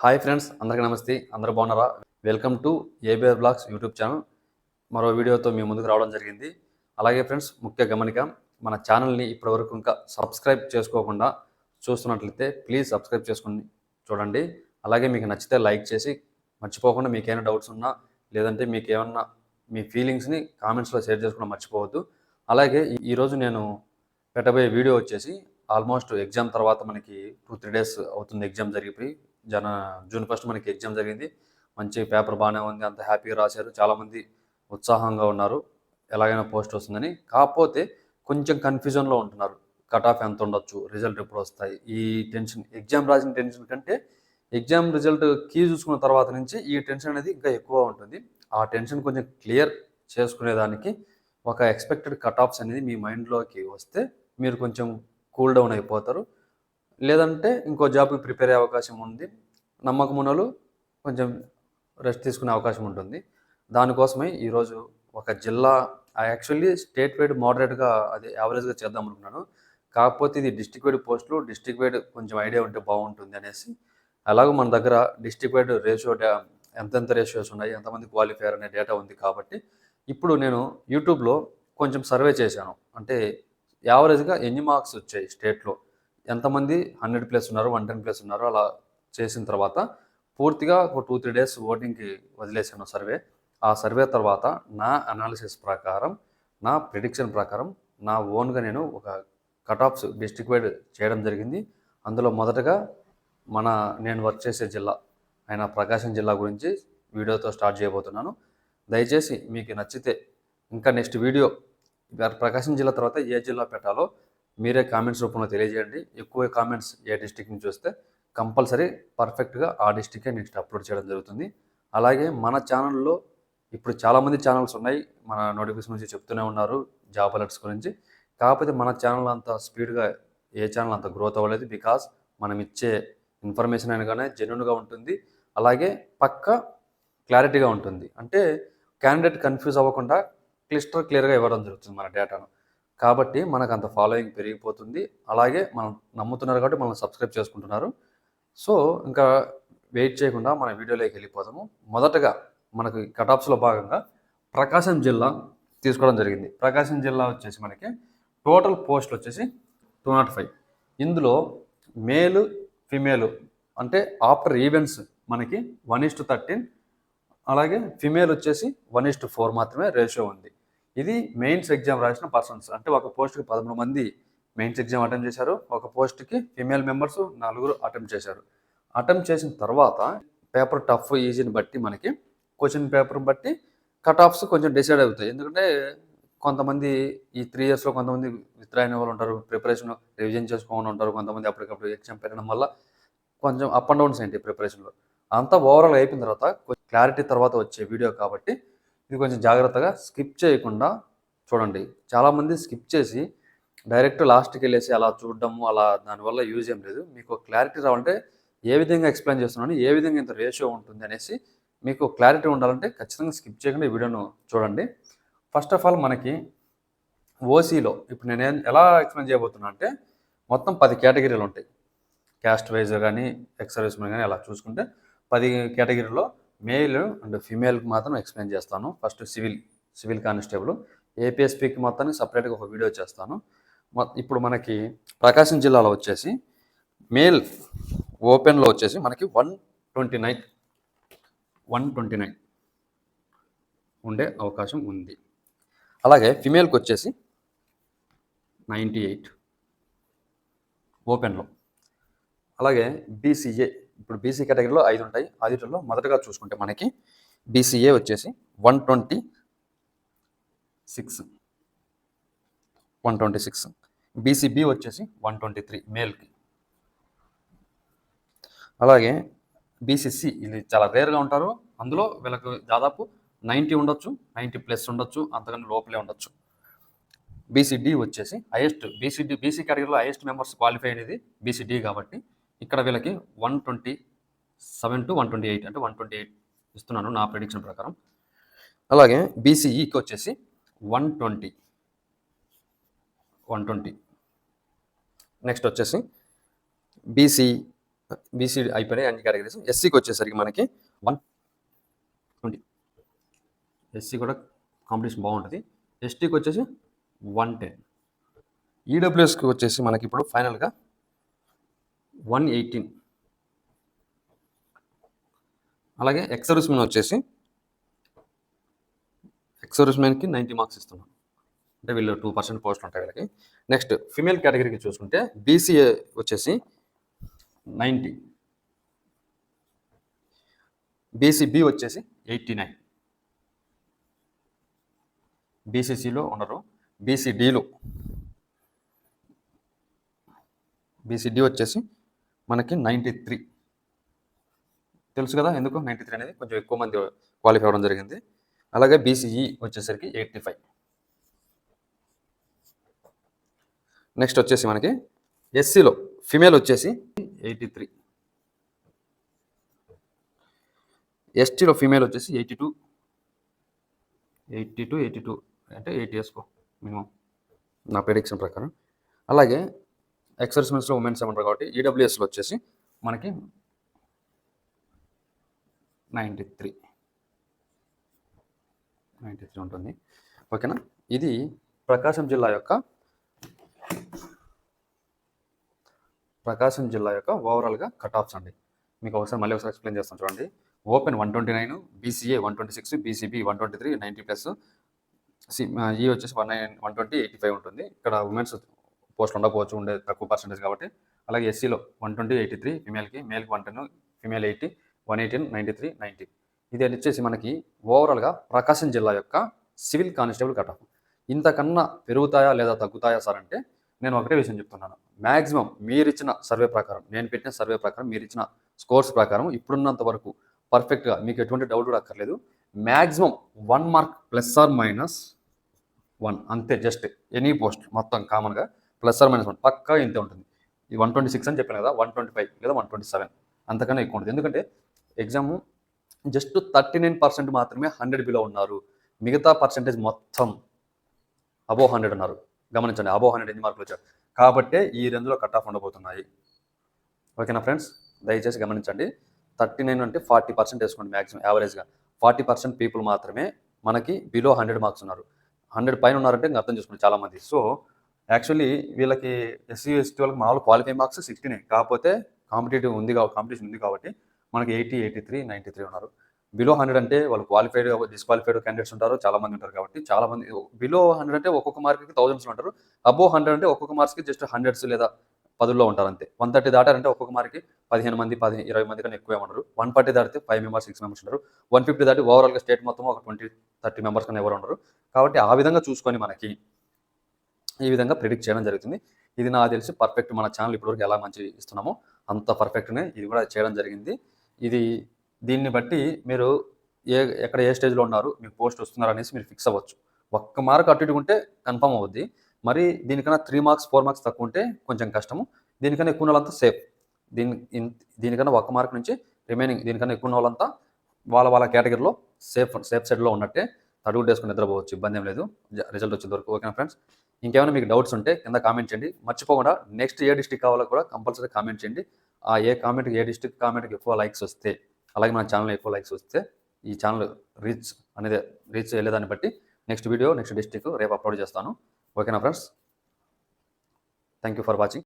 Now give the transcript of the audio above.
Hi friends, అందరికీ నమస్తే. అందరూ బాగున్నారా? Welcome to ABR blogs YouTube channel. మరో వీడియోతో మీ ముందుకు రావడం జరిగింది. అలాగే ఫ్రెండ్స్, ముఖ్య గమనిక, మన ఛానల్ని ఇప్పటివరకు ఇంకా సబ్స్క్రైబ్ చేసుకోకుండా చూస్తున్నట్లయితే ప్లీజ్ సబ్స్క్రైబ్ చేసుకుని చూడండి. అలాగే మీకు నచ్చితే లైక్ చేసి, మర్చిపోకుండా మీకు ఏమైనా డౌట్స్ ఉన్నా లేదంటే మీకు ఏమన్నా మీ ఫీలింగ్స్ని కామెంట్స్లో షేర్ చేసుకోవడం మర్చిపోవద్దు. అలాగే ఈరోజు నేను పెట్టబోయే వీడియో వచ్చేసి ఆల్మోస్ట్ ఎగ్జామ్ తర్వాత మనకి 2-3 డేస్ అవుతుంది ఎగ్జామ్ జరిగిపోయి. జూన్ 1 మనకి ఎగ్జామ్ జరిగింది. మంచి పేపర్ బాగానే ఉంది, అంత హ్యాపీగా రాశారు. చాలామంది ఉత్సాహంగా ఉన్నారు, ఎలాగైనా పోస్ట్ వస్తుందని. కాకపోతే కొంచెం కన్ఫ్యూజన్లో ఉంటున్నారు. కట్ ఆఫ్ ఎంత ఉండొచ్చు, రిజల్ట్ ఎప్పుడు వస్తాయి, ఈ టెన్షన్, ఎగ్జామ్ రాసిన టెన్షన్ కంటే ఎగ్జామ్ రిజల్ట్ కీ చూసుకున్న తర్వాత నుంచి ఈ టెన్షన్ అనేది ఇంకా ఎక్కువ ఉంటుంది. ఆ టెన్షన్ కొంచెం క్లియర్ చేసుకునేదానికి ఒక ఎక్స్పెక్టెడ్ కట్ ఆఫ్స్ అనేది మీ మైండ్లోకి వస్తే మీరు కొంచెం కూల్ డౌన్ అయిపోతారు. లేదంటే ఇంకో జాబ్కి ప్రిపేర్ అయ్యే అవకాశం ఉంది. నమ్మకం ఉన్నోళ్ళు కొంచెం రెస్ట్ తీసుకునే అవకాశం ఉంటుంది. దానికోసమే ఈరోజు ఒక జిల్లా, యాక్చువల్లీ స్టేట్ వైడ్ మోడరేట్గా, అది యావరేజ్గా చేద్దాం అనుకున్నాను. కాకపోతే ఇది డిస్ట్రిక్ట్ వైడ్ పోస్టులు, డిస్ట్రిక్ట్ వైడ్ కొంచెం ఐడియా ఉంటే బాగుంటుంది అనేసి. అలాగే మన దగ్గర డిస్ట్రిక్ట్ వైడ్ రేషియో ఎంతెంత రేషియోస్ ఉన్నాయి, ఎంతమంది క్వాలిఫైయర్ అనే డేటా ఉంది. కాబట్టి ఇప్పుడు నేను యూట్యూబ్లో కొంచెం సర్వే చేశాను. అంటే యావరేజ్గా ఎన్ని మార్క్స్ వచ్చాయి స్టేట్లో, ఎంతమంది 100+ ఉన్నారు, 110+ ఉన్నారు, అలా చేసిన తర్వాత పూర్తిగా ఒక 2-3 డేస్ ఓటింగ్కి వదిలేసాను సర్వే. ఆ సర్వే తర్వాత నా అనాలిసిస్ ప్రకారం, నా ప్రిడిక్షన్ ప్రకారం, నా ఓన్గా నేను ఒక కట్ ఆఫ్స్ డిస్ట్రిక్ట్ వైడ్ చేయడం జరిగింది. అందులో మొదటగా నేను వర్క్ చేసే జిల్లా అయిన ప్రకాశం జిల్లా గురించి వీడియోతో స్టార్ట్ చేయబోతున్నాను. దయచేసి మీకు నచ్చితే ఇంకా నెక్స్ట్ వీడియో ప్రకాశం జిల్లా తర్వాత ఏ జిల్లా పెట్టాలో మీరే కామెంట్స్ రూపంలో తెలియజేయండి. ఎక్కువ కామెంట్స్ ఏ డిస్టిక్ నుంచి వస్తే కంపల్సరీ పర్ఫెక్ట్గా ఆ డిస్టిక్కే నెక్స్ట్ అప్లోడ్ చేయడం జరుగుతుంది. అలాగే మన ఛానల్లో ఇప్పుడు చాలామంది ఛానల్స్ ఉన్నాయి, మన నోటిఫికేషన్ నుంచి చెప్తూనే ఉన్నారు జాబ్ అలర్ట్స్ గురించి. కాకపోతే మన ఛానల్ అంత స్పీడ్గా ఏ ఛానల్ అంత గ్రోత్ అవ్వలేదు. బికాస్ మనం ఇచ్చే ఇన్ఫర్మేషన్ అనగానే జెన్యూన్గా ఉంటుంది, అలాగే పక్క క్లారిటీగా ఉంటుంది. అంటే క్యాండిడేట్ కన్ఫ్యూజ్ అవ్వకుండా క్లియర్గా ఇవ్వడం జరుగుతుంది మన డేటాను. కాబట్టి మనకు అంత ఫాలోయింగ్ పెరిగిపోతుంది. అలాగే మనం నమ్ముతున్నారు కాబట్టి మనం సబ్స్క్రైబ్ చేసుకుంటున్నారు. సో ఇంకా వెయిట్ చేయకుండా మన వీడియోలోకి వెళ్ళిపోదాము. మొదటగా మనకి కటాప్స్లో భాగంగా ప్రకాశం జిల్లా తీసుకోవడం జరిగింది. ప్రకాశం జిల్లా వచ్చేసి మనకి టోటల్ పోస్టులు వచ్చేసి 205. ఇందులో మేలు ఫిమేలు అంటే ఆఫ్టర్ ఈవెంట్స్ మనకి 1:13, అలాగే ఫిమేల్ వచ్చేసి 1:4 మాత్రమే రేషియో ఉంది. ఇది మెయిన్స్ ఎగ్జామ్ రాసిన పర్సన్స్. అంటే ఒక పోస్ట్కి 13 మంది మెయిన్స్ ఎగ్జామ్ అటెంప్ట్ చేశారు. ఒక పోస్ట్కి ఫిమేల్ మెంబర్స్ 4 అటెంప్ట్ చేశారు. అటెంప్ట్ చేసిన తర్వాత పేపర్ టఫ్ ఈజీని బట్టి మనకి క్వశ్చన్ పేపర్ బట్టి కట్ ఆఫ్స్ కొంచెం డిసైడ్ అవుతాయి. ఎందుకంటే కొంతమంది ఈ 3 ఇయర్స్లో కొంతమంది విత్డ్రా అయిన వాళ్ళు ఉంటారు, ప్రిపరేషన్ రివిజన్ చేసుకోని ఉంటారు, కొంతమంది అప్పటికప్పుడు ఎగ్జామ్ పెట్టడం వల్ల కొంచెం అప్ అండ్ డౌన్స్ ఏంటి ప్రిపరేషన్లో. అంతా ఓవరాల్ అయిపోయిన తర్వాత క్లారిటీ తర్వాత వచ్చే వీడియో కాబట్టి ఇది కొంచెం జాగ్రత్తగా స్కిప్ చేయకుండా చూడండి. చాలామంది స్కిప్ చేసి డైరెక్ట్ లాస్ట్కి వెళ్ళేసి అలా చూడడము, అలా దానివల్ల యూజ్ ఏం లేదు. మీకు క్లారిటీ రావాలంటే ఏ విధంగా ఎక్స్ప్లెయిన్ చేస్తున్నాను, ఏ విధంగా ఇంత రేషియో ఉంటుంది అనేసి మీకు క్లారిటీ ఉండాలంటే ఖచ్చితంగా స్కిప్ చేయకుండా ఈ వీడియోను చూడండి. ఫస్ట్ ఆఫ్ ఆల్ మనకి ఓసీలో ఇప్పుడు నేను ఎలా ఎక్స్ప్లెయిన్ చేయబోతున్నా అంటే మొత్తం 10 కేటగిరీలు ఉంటాయి. క్యాస్ట్ వైజ్ కానీ ఎక్స్ సర్వీస్ మెన్ కానీ అలా చూసుకుంటే 10 కేటగిరీలో మేల్ అండ్ ఫీమేల్కి మాత్రం ఎక్స్ప్లెయిన్ చేస్తాను. ఫస్ట్ సివిల్ కానిస్టేబుల్, ఏపీఎస్పీకి మొత్తానికి సపరేట్గా ఒక వీడియో చేస్తాను. ఇప్పుడు మనకి ప్రకాశం జిల్లాలో వచ్చేసి మేల్ ఓపెన్లో వచ్చేసి మనకి 129 ఉండే అవకాశం ఉంది. అలాగే ఫిమేల్కి వచ్చేసి 98 ఓపెన్లో. అలాగే బీసీఏ, ఇప్పుడు బీసీ కేటగిరీలో 5 ఉంటాయి. 5లో మొదటగా చూసుకుంటే మనకి బీసీఏ వచ్చేసి 126, బీసీబీ వచ్చేసి 123 మేల్కి. అలాగే బీసీసీ, ఇది చాలా రేర్గా ఉంటారు, అందులో వీళ్ళకి దాదాపు 90 ఉండొచ్చు, 90+ ఉండొచ్చు, అంతకన్నా లోపలే ఉండొచ్చు. బీసీడీ వచ్చేసి హైయెస్ట్, బీసీ కేటగిరీలో హైయెస్ట్ మెంబర్స్ క్వాలిఫై అనేది బీసీడీ కాబట్టి ఇక్కడ వీళ్ళకి 127 to 128, అంటే 128 ఇస్తున్నాను నా ప్రెడిక్షన్ ప్రకారం. అలాగే బీసీఈకి వచ్చేసి 120. నెక్స్ట్ వచ్చేసి బీసీ అయిపోయినాయి అన్ని కేటగిరీస్. ఎస్సీకి వచ్చేసరికి మనకి 120. ఎస్సీ కూడా కాంపిటీషన్ బాగుంటుంది. ఎస్టీకి వచ్చేసి 110. ఈడబ్ల్యూఎస్కి వచ్చేసి మనకి ఇప్పుడు ఫైనల్గా 118. అలాగే ఎక్సర్విస్మెన్ వచ్చేసి ఎక్సర్విస్మెన్కి 90 మార్క్స్ ఇస్తున్నాం. అంటే వీళ్ళు 2% పోస్టులు ఉంటాయి వీళ్ళకి. నెక్స్ట్ ఫిమేల్ కేటగిరీకి చూసుకుంటే బీసీఏ వచ్చేసి 90, బీసీబీ వచ్చేసి 89, బీసీసీలో ఉండరు. బీసీడీ వచ్చేసి మనకి 93. తెలుసు కదా ఎందుకు 93 అనేది, కొంచెం ఎక్కువ మంది క్వాలిఫై అవ్వడం జరిగింది. అలాగే బీసీఈ వచ్చేసరికి 85. నెక్స్ట్ వచ్చేసి మనకి ఎస్సీలో ఫిమేల్ వచ్చేసి 83, ఎస్టీలో ఫీమేల్ వచ్చేసి 82 అంటే 80 వేసుకో మినిమం నా ప్రెడిక్షన్ ప్రకారం. అలాగే ఎక్సర్విస్మెన్స్లో ఉమెన్స్ ఏమంటారు కాబట్టి ఈడబ్ల్యూఎస్లో వచ్చేసి మనకి 93 ఉంటుంది. ఓకేనా, ఇది ప్రకాశం జిల్లా యొక్క ఓవరాల్గా కట్ ఆఫ్స్ అండి. మీకు మళ్ళీ ఒకసారి ఎక్స్ప్లెయిన్ చేస్తాను చూడండి. ఓపెన్ 129, బీసీఏ 126, బీసీబీ 123, 90+, ఈ వచ్చేసి 120, 85 ఉంటుంది. ఇక్కడ ఉమెన్స్ పోస్టులు ఉండకపోవచ్చు, ఉండే తక్కువ పర్సెంటేజ్ కాబట్టి. అలాగే ఎస్సీలో 120, 83 ఫిమేల్కి, మేల్కి 110, ఫిమేల్ 80, 118, 93, 90. ఇది వచ్చేసి మనకి ఓవరాల్గా ప్రకాశం జిల్లా యొక్క సివిల్ కానిస్టేబుల్ కట్ ఆఫ్. ఇంతకన్నా పెరుగుతాయా లేదా తగ్గుతాయా సార్ అంటే నేను ఒకటే విషయం చెప్తున్నాను. మ్యాక్సిమం మీరిచ్చిన సర్వే ప్రకారం, నేను పెట్టిన సర్వే ప్రకారం, మీరిచ్చిన స్కోర్స్ ప్రకారం ఇప్పుడున్నంత వరకు పర్ఫెక్ట్గా మీకు ఎటువంటి డౌట్ కూడా అక్కర్లేదు. మ్యాక్సిమం 1 మార్క్ +or-1 అంతే. జస్ట్ ఎనీ పోస్ట్ మొత్తం కామన్గా +or-1 పక్కా ఇంతే ఉంటుంది. ఇది 126 అని చెప్పాను కదా, 125 లేదా 127 అంతకన్నా ఎక్కువ ఉంటుంది. ఎందుకంటే ఎగ్జామ్ జస్ట్ 39% మాత్రమే 100 బిలో ఉన్నారు. మిగతా పర్సెంటేజ్ మొత్తం అబోవ్ 100 ఉన్నారు. గమనించండి, అబోవ్ 100 ఎన్ని మార్కులు వచ్చారు కాబట్టే ఈ రేంజ్లో కట్ ఆఫ్ ఉండబోతున్నాయి. ఓకేనా ఫ్రెండ్స్, దయచేసి గమనించండి. 39 అంటే 40% వేసుకోండి మ్యాక్సిమం యావరేజ్గా. 40% పీపుల్ మాత్రమే మనకి బిలో 100 మార్క్స్ ఉన్నారు. 100 పైన ఉన్నారంటే ఇంకా అర్థం చేసుకోండి చాలామంది. సో యాక్చువల్లీ వీళ్ళకి ఎస్సీ ఎస్టీ వాళ్ళకి మామూలు క్వాలిఫై మార్క్స్ 16, కాకపోతే కాంపిటేషన్ ఉంది కాబట్టి మనకి 80, 83, 93 ఉన్నారు. బిలో 100 అంటే వాళ్ళు క్వాలిఫైడ్, డిస్క్వాలిఫైడ్ క్యాండిడేట్స్ ఉంటారు, చాలామంది ఉంటారు. కాబట్టి చాలామంది బిలో 100 అంటే ఒక్కొక్క మార్క్కి థౌజండ్స్లో ఉంటారు. అబోవ్ 100 అంటే ఒక్కొక్క మార్క్స్కి జస్ట్ 100s లేదా 10లో ఉంటారు అంతే. 130 దాటారంటే ఒక్కొక్క మార్క్కి 15 మంది, 20 మంది కన్నా ఎక్కువే ఉండరు. 140 దాటితే 5 మెంబర్స్, 6 మెంబర్స్ ఉంటారు. 150 దాటి ఓవరాల్గా స్టేట్ మొత్తం ఒక 20, 30 మెంబర్స్ కన్నా ఎవరు ఉండరు. కాబట్టి ఆ విధంగా చూసుకొని మనకి ఈ విధంగా ప్రిడిక్ట్ చేయడం జరుగుతుంది. ఇది నాకు తెలిసి పర్ఫెక్ట్. మన ఛానల్ ఇప్పటివరకు ఎలా మంచి ఇస్తున్నామో అంత పర్ఫెక్ట్నే ఇది కూడా చేయడం జరిగింది. దీన్ని బట్టి మీరు ఎక్కడ ఏ స్టేజ్లో ఉన్నారు, మీకు పోస్ట్ వస్తున్నారు అనేసి మీరు ఫిక్స్ అవ్వచ్చు. 1 మార్క్ అటు ఇటు ఉంటే కన్ఫర్మ్ అవుద్ది. మరి దీనికన్నా 3 మార్క్స్ 4 మార్క్స్ తక్కువ ఉంటే కొంచెం కష్టము. దీనికన్నా ఎక్కువ ఉన్న వాళ్ళంతా సేఫ్. దీనికన్నా 1 మార్క్ నుంచి రిమైనింగ్ దీనికన్నా ఎక్కువ ఉన్న వాళ్ళంతా వాళ్ళ కేటగిరీలో సేఫ్ సైడ్లో ఉన్నట్టే తడుగు వేసుకుని నిద్రపోవచ్చు, ఇబ్బంది ఏం లేదు రిజల్ట్ వచ్చేంత వరకు. ఓకేనా ఫ్రెండ్స్, ఇంకేమైనా మీకు డౌట్స్ ఉంటే కింద కామెంట్ చేయండి. మర్చిపోకుండా నెక్స్ట్ ఏ డిస్ట్రిక్ట్ కావాలో కూడా కంపల్సరీ కామెంట్ చేయండి. ఏ డిస్ట్రిక్ట్ కామెంట్కి ఎక్కువ లైక్స్ వస్తే, అలాగే మన ఛానల్ ఎక్కువ లైక్స్ వస్తే ఈ ఛానల్ రీచ్ వెళ్ళేదాన్ని బట్టి నెక్స్ట్ వీడియో నెక్స్ట్ డిస్ట్రిక్ట్ రేపు అప్లోడ్ చేస్తాను. ఓకేనా friends, thank you for watching.